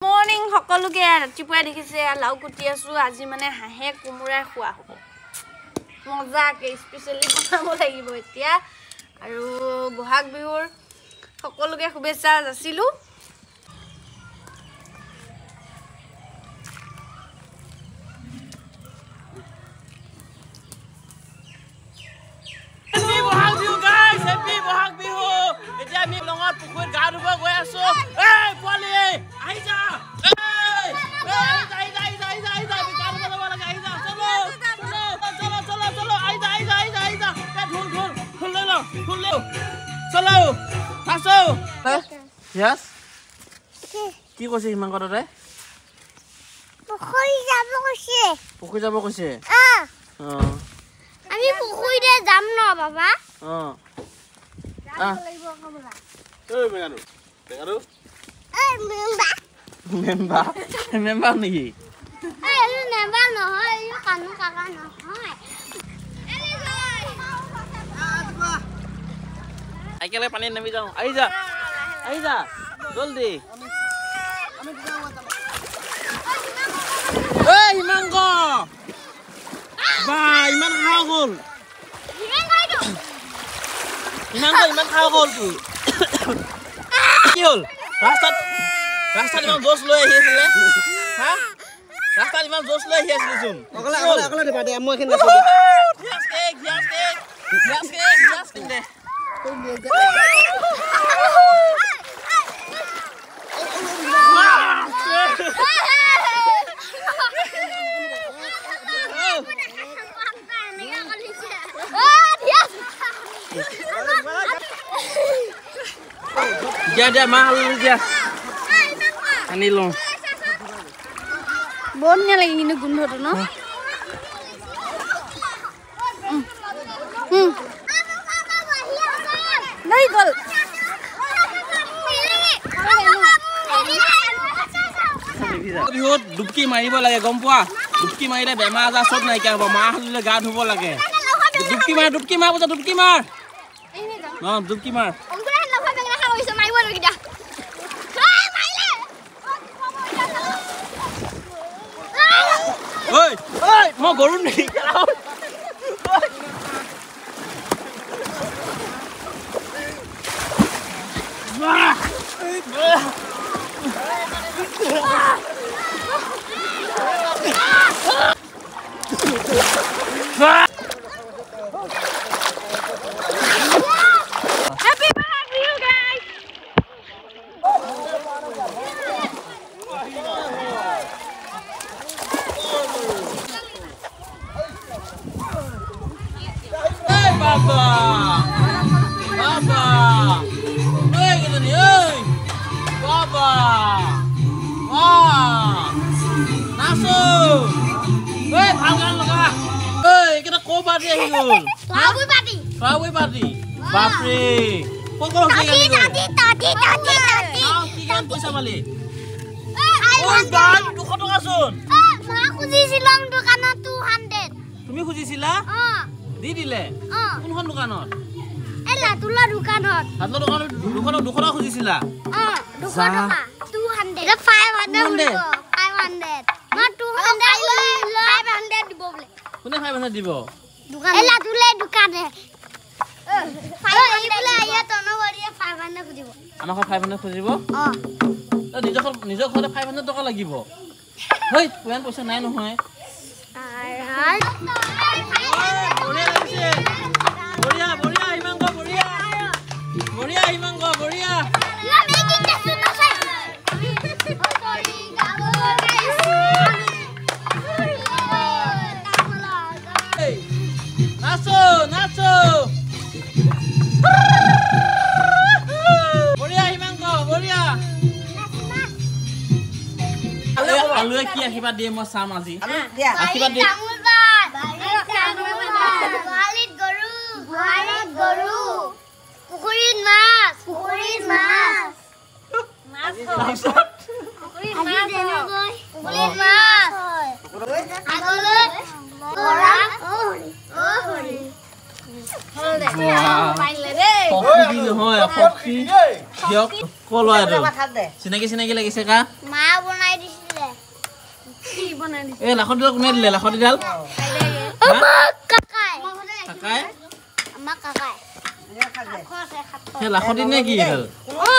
Morning সকলোকে ৰাতিপুৱাই দেখিছে লাউ কুটি আছো আজি মানে হাঁহে কোমোৰাই খোৱা হ'ব মজাকে স্পেশালি বনাব লাগিব এতিয়া আৰু বহাগ বিহুৰ সকলোকে শুভেচ্ছা যাচিলো Yes? কি কৈছে ইমান কথাতে পুখুৰী যাব কৈছে আমি পুখুৰীতে যাম ন বাবা মেম্বাৰ নেকি মেম্বাৰ নহয় কানু কাকা নহয় একেলগে পানী নামি যাওঁ আহি যা জলদি হিমাংক বা ইমান খাওঁ গ'ল হিমাংক ইমান খাওঁ গ'ল তোৰ কি হ'ল ৰাস্তাত ইমান জোচ লৈ আহি আছিলে হা ৰাস্তাত ইমান জোচ লৈ আহি আছিলেচোন অকলে দিবা দে মই এইখিনি নাচো গ্যাস কেক দে Dia mahal dia. Ani lo. বনnya lagi ini gundu tuh no. Nai gol. বিহুত ডুবকি মাৰিব লাগে গম পোৱা ডুবকি মাৰিলে বেমাৰ আজাৰ সব নাইকিয়া হ'ব মাহ হালধিলে গা ধুব লাগে ডুবকি মাৰ ডুবকি মাৰ ডুবকি মাৰ ঐ মই গৰু নেকি Happy birthday guys. Hey Baba. Hey gitu nih, hey. Baba. Wah. Nasu. Hey, pangan lo kak. Hey, kita kobar dia hingul. Rawi party. Bapre. Kok kalau sih tadi Kau tiga bisa balik. Oh, dan duka kasun. aku দিছিলাম দোকানত 200 তুমি খুজিছিলা দি দিলে কোনখন দোকানত এলা তুলা দোকানত হাতলৰ দোকানত 200 টকা খুজিছিলা 200 টকা 200 এটা 500 মই 200 দিব বোলে কোনে 500 দিব দোকান এলা তুলে দোকানে 500 বোলে আইয়া তনবৰিয়ে 500 খুজিব আমাক 500 খুজিব নিজৰ ঘৰতে 500 টকা লাগিব হেই কোন পইচা নাই নহয় বঢ়িয়া হিমাংক বঢ়িয়া নাচো বঢ়িয়া হিমাংক বঢ়িয়া আলুৱে কি আশীৰ্বাদ দিয়ে মই চাম আজি আশীৰ্বাদ দিয়ে গৰু পুখুৰীত মাছ আগলৈ হ'ল দে পাৰিলে দেই শক্তি নহয় শক্তি দিয়ক কলো আৰু চিনাকি লাগিছে কা মা বনাই দিছিলে কি বনাই দিছে এই লাখতি ডাল কোনে দিলে লাখতি ডাল কাকাই কাকাই আমাৰ কাকাই সেই লাখতি নে কি ডাল অ